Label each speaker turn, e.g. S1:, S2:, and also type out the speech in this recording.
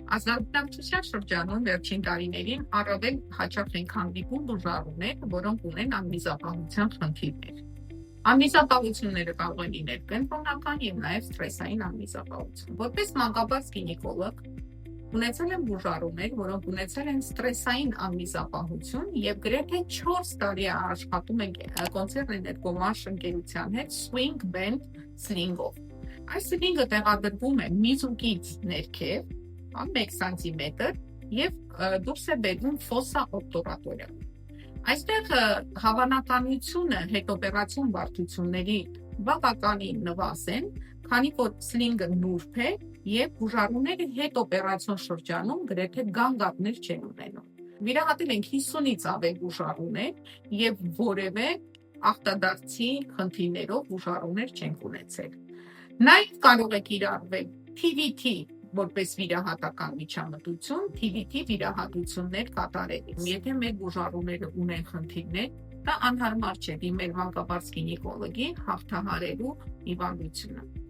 S1: Ազատագրության շրջանում վերջին տարիներին առավել հաճախ են հանդիպում բուժառուներ, որոնք ունեն անմիզապահության խնդիրներ։ Անմիզապահությունները կարող են լինել կենտրոնական եւ նաեւ ստրեսային անմիզապահություն։ Որպես մանկաբարձ գինեկոլոգ ունեցել եմ բուժառուներ, որոնք ունեցել են ստրեսային անմիզապահություն եւ գրեթե 4 տարի աշխատում են կոնցեռն էներգոմարշ ընկերության հետ swing band sling-ով։ Այս սլինգը տեղադրվում է միզուկից ներքև 1 սանտիմետր եւ դուրս է բերվում ֆոսա օբտուրատորիա։ Այստեղ հավանականությունը հետօպերացիոն բարդությունների բավականին նվազեն, քանի որ սլինգը նուրբ է եւ բուժառուները հետօպերացիոն շրջանում գրեթե գանգատներ չեն ունենում։ Վիրահատել ենք 50-ից ավել բուժառուներ եւ որևէ ախտադարձի խնդիրներով բուժառուներ չենք ունեցել։ Նաեւ կարող է կիրառվել TVT որպես վիրահատական միջամտություն, TVT վիրահատություններ կատարելիս։ Եթե մեր բուժառուները ունեն խնդիրներ, դա անհարմար չէ դիմել մանկաբարձ գինեկոլոգի հաղթահարելու հիվանդությունը։